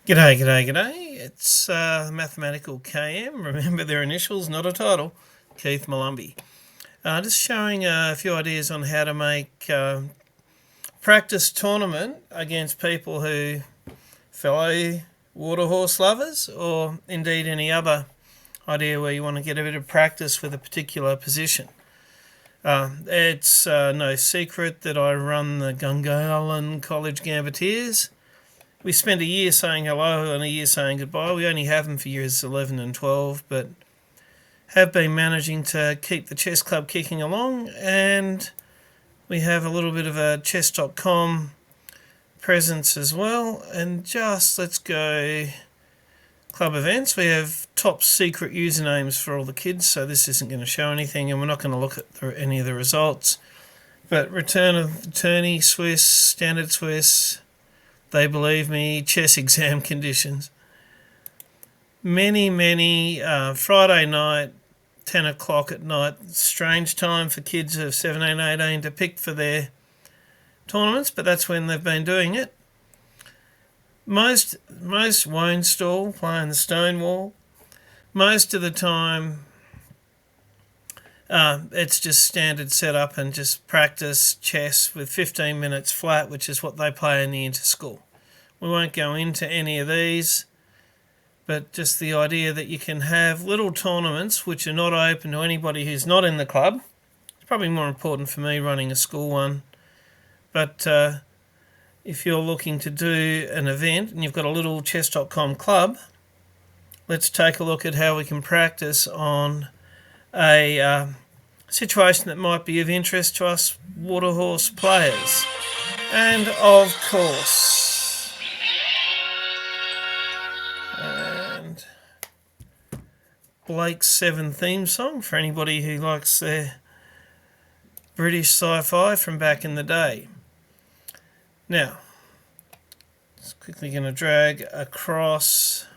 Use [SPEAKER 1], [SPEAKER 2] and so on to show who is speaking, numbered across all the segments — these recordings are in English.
[SPEAKER 1] G'day, g'day, g'day. It's Mathematical KM. Remember their initials, not a title. Keith Malumbi. Just showing a few ideas on how to make practice tournament against people who fellow water horse lovers, or indeed any other idea where you want to get a bit of practice with a particular position. It's no secret that I run the Gungahlin College Gambateers. We spent a year saying hello and a year saying goodbye. We only have them for years 11 and 12, but have been managing to keep the chess club kicking along, and we have a little bit of a chess.com presence as well. And just let's go club events. We have top secret usernames for all the kids, so this isn't going to show anything, and we're not going to look at any of the results. But return of attorney, Swiss, standard Swiss, they believe me, chess exam conditions. Many Friday night, 10 o'clock at night, strange time for kids of 17, 18 to pick for their tournaments, but that's when they've been doing it. Most won't stall, playing the Stonewall. Most of the time, it's just standard setup and just practice chess with 15 minutes flat, which is what they play in the inter-school. We won't go into any of these, but just the idea that you can have little tournaments which are not open to anybody who's not in the club. It's probably more important for me running a school one. But if you're looking to do an event and you've got a little chess.com club, let's take a look at how we can practice on a situation that might be of interest to us waterhorse players. And of course, and Blake's 7 theme song for anybody who likes their British sci-fi from back in the day. Now, just quickly going to drag across.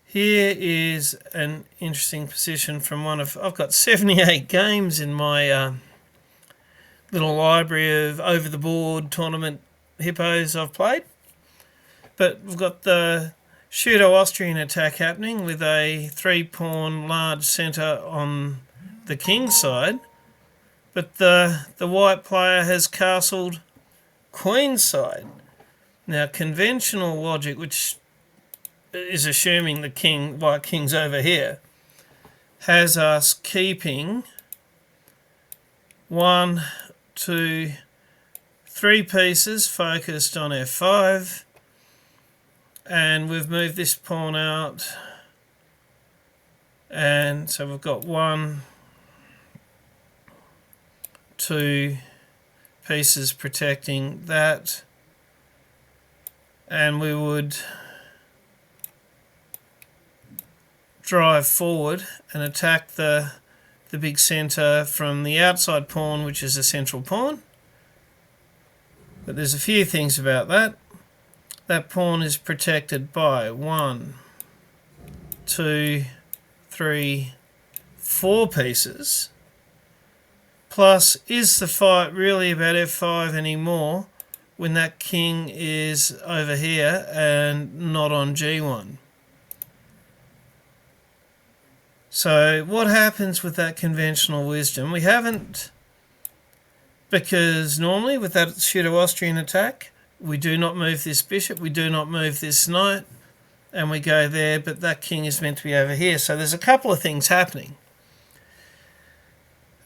[SPEAKER 1] Here is an interesting position from I've got 78 games in my little library of over-the-board tournament hippos I've played. But we've got the Pseudo-Austrian attack happening with a 3-pawn large centre on the king side. But the white player has castled queen side. Now, conventional logic, which is assuming the white king's over here, has us keeping 1, 2, 3 pieces focused on f5, and we've moved this pawn out, and so we've got 1, 2 pieces protecting that, and we would drive forward and attack the big centre from the outside pawn, which is a central pawn. But there's a few things about that. That pawn is protected by 1, 2, 3, 4 pieces. Plus, is the fight really about f5 anymore when that king is over here and not on g1? So what happens with that conventional wisdom? We haven't, because normally with that Pseudo-Austrian attack, we do not move this bishop, we do not move this knight, and we go there, but that king is meant to be over here. So there's a couple of things happening.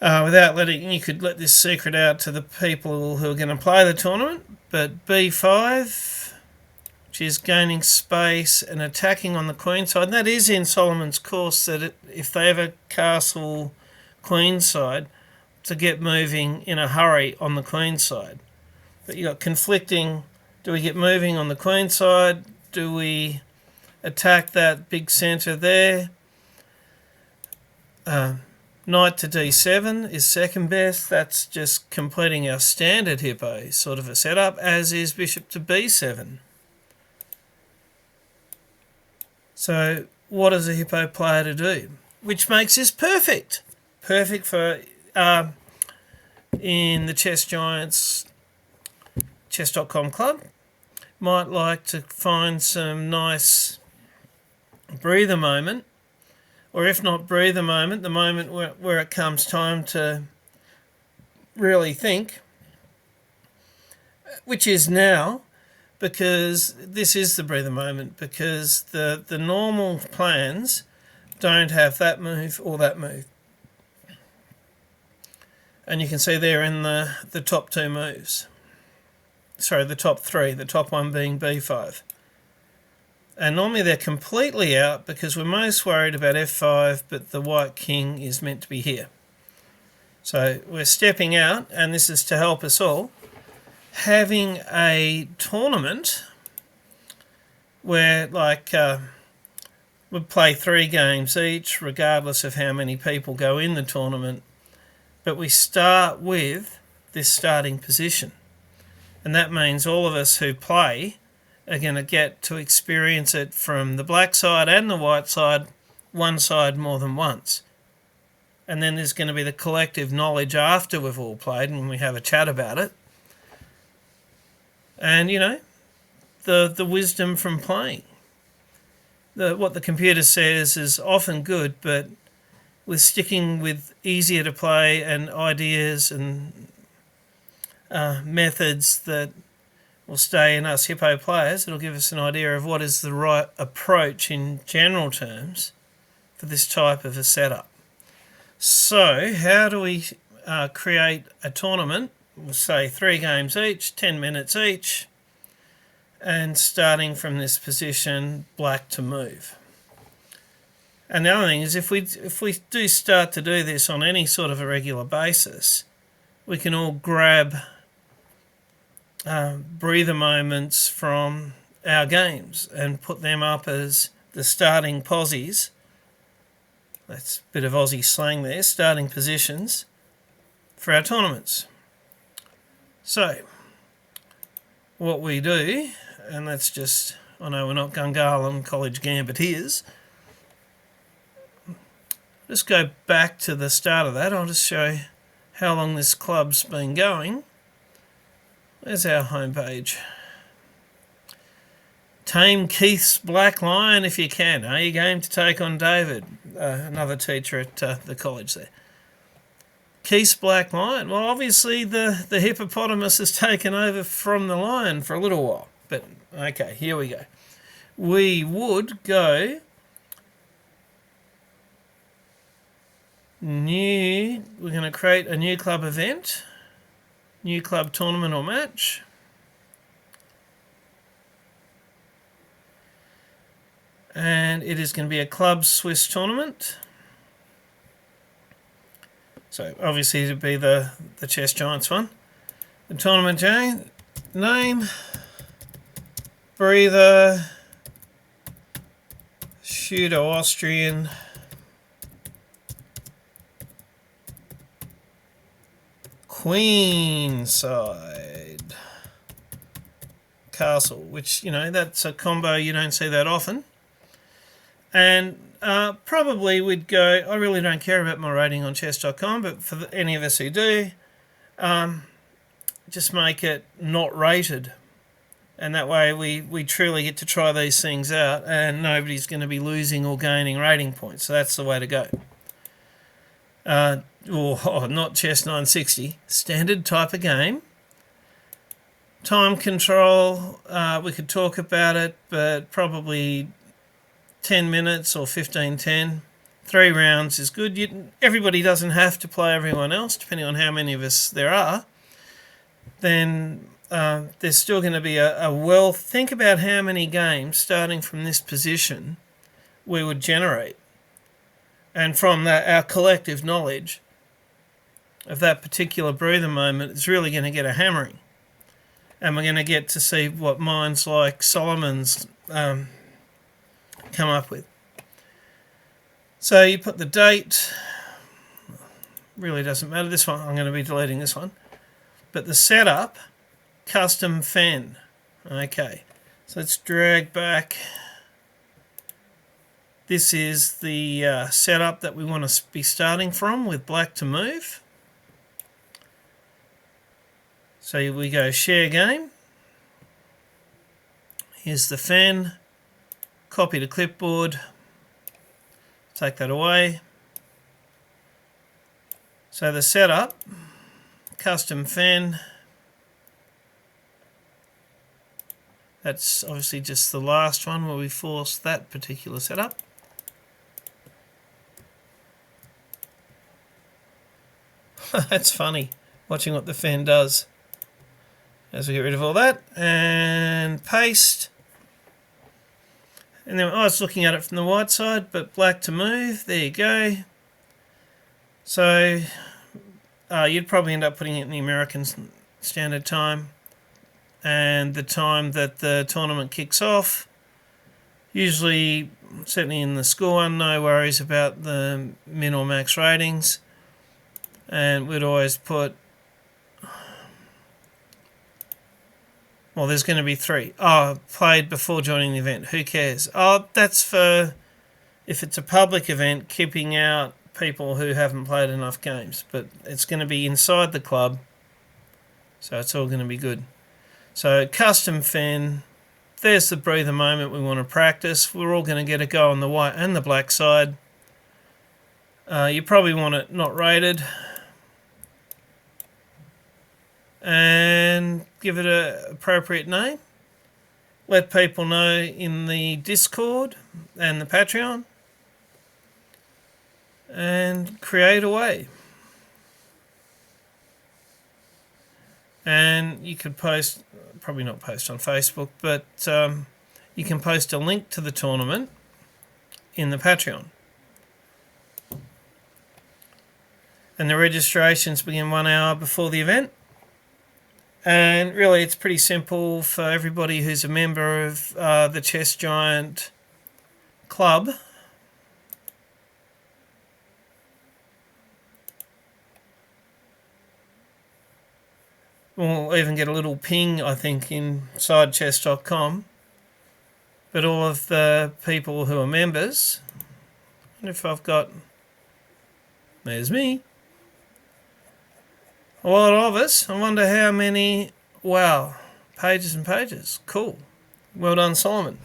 [SPEAKER 1] You could let this secret out to the people who are going to play the tournament, but b5, which is gaining space and attacking on the queen side. And that is in Solomon's course, that if they ever castle queen side, to get moving in a hurry on the queen side. But you've got conflicting, do we get moving on the queen side? Do we attack that big centre there? Knight to d7 is second best. That's just completing our standard hippo sort of a setup, as is bishop to b7. So what is a hippo player to do? Which makes this perfect. Perfect for in the Chess Giants chess.com club. might like to find some nice breather moment, or if not breather moment, the moment where it comes time to really think, which is now, because this is the breather moment, because the normal plans don't have that move or that move. And you can see there in the top two moves. Sorry, the top three, the top one being b5. And normally they're completely out because we're most worried about f5, but the white king is meant to be here. So we're stepping out, and this is to help us all. Having a tournament where, like, we play 3 games each, regardless of how many people go in the tournament, but we start with this starting position. And that means all of us who play are going to get to experience it from the black side and the white side, one side more than once. And then there's going to be the collective knowledge after we've all played and we have a chat about it. And, you know, the wisdom from playing. What the computer says is often good, but with sticking with easier to play and ideas and methods that will stay in us hippo players, it'll give us an idea of what is the right approach in general terms for this type of a setup. So how do we create a tournament? We'll say 3 games each, 10 minutes each, and starting from this position, black to move. And the other thing is, if we do start to do this on any sort of a regular basis, we can all grab breather moments from our games and put them up as the starting posies. That's a bit of Aussie slang there, starting positions for our tournaments. So, what we do, and that's just, I know we're not Gungahlin College Gambiteers, just go back to the start of that. I'll just show how long this club's been going. There's our homepage. Tame Keith's Black Lion if you can. Are you game to take on David? Another teacher at the college there. Keith's Black Lion. Well, obviously the hippopotamus has taken over from the lion for a little while. But, okay, here we go. We would go new. We're going to create a new club event. New club tournament or match. And it is going to be a club Swiss tournament. So obviously it'll be the Chess Giants one. The tournament name, breather, Pseudo-Austrian, Queenside Castle, which, you know, that's a combo you don't see that often. And probably we'd go, I really don't care about my rating on chess.com, but for any of us who do, just make it not rated. And that way we truly get to try these things out and nobody's going to be losing or gaining rating points. So that's the way to go. Not Chess 960, standard type of game. Time control, we could talk about it, but probably 10 minutes or 15-10. 3 rounds is good. Everybody doesn't have to play everyone else, depending on how many of us there are. Then there's still going to be a think about how many games, starting from this position, we would generate. And from that, our collective knowledge of that particular breather moment is really going to get a hammering. And we're going to get to see what minds like Solomon's come up with. So you put the date, really doesn't matter. This one, I'm going to be deleting this one. But the setup, custom fen. Okay, so let's drag back. This is the setup that we want to be starting from with black to move. So we go share game. Here's the fan. Copy to clipboard. Take that away. So the setup, custom fan. That's obviously just the last one where we force that particular setup. That's funny, watching what the fan does. As we get rid of all that, and paste. And then I was looking at it from the white side, but black to move. There you go. So you'd probably end up putting it in the American Standard Time and the time that the tournament kicks off. Usually, certainly in the school one, no worries about the min or max ratings. And we'd always put, well, there's going to be 3. Oh, played before joining the event. Who cares? Oh, that's for if it's a public event, keeping out people who haven't played enough games. But it's going to be inside the club, so it's all going to be good. So custom fan, there's the breather moment we want to practice. We're all going to get a go on the white and the black side. You probably want it not rated. And give it an appropriate name. Let people know in the Discord and the Patreon. And create away. And you could post, probably not post on Facebook, but you can post a link to the tournament in the Patreon. And the registrations begin 1 hour before the event. And really, it's pretty simple for everybody who's a member of the Chess Giant Club. We'll even get a little ping, I think, inside chess.com. But all of the people who are members, and if I've got, there's me. A lot of us. I wonder how many. Wow. Pages and pages. Cool. Well done, Solomon.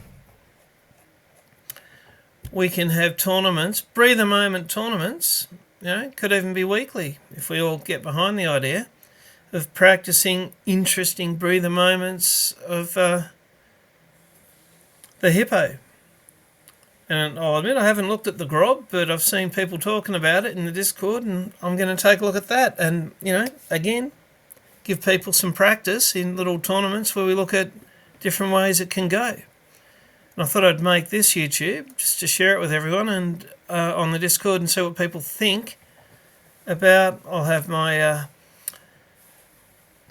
[SPEAKER 1] We can have tournaments, breather moment tournaments. Could even be weekly if we all get behind the idea of practicing interesting breather moments of the hippo. And I'll admit I haven't looked at the Grob, but I've seen people talking about it in the Discord, and I'm going to take a look at that. And, again, give people some practice in little tournaments where we look at different ways it can go. And I thought I'd make this YouTube just to share it with everyone and on the Discord and see what people think about. I'll have my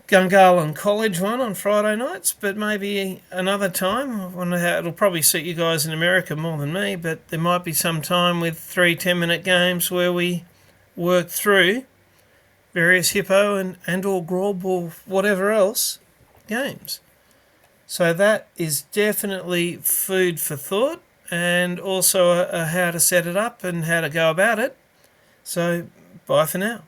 [SPEAKER 1] Gungahlin College one on Friday nights, but maybe another time. I wonder how it'll probably suit you guys in America more than me, but there might be some time with 3 10-minute games where we work through various hippo and or Grob or whatever else games. So that is definitely food for thought, and also how to set it up and how to go about it. So bye for now.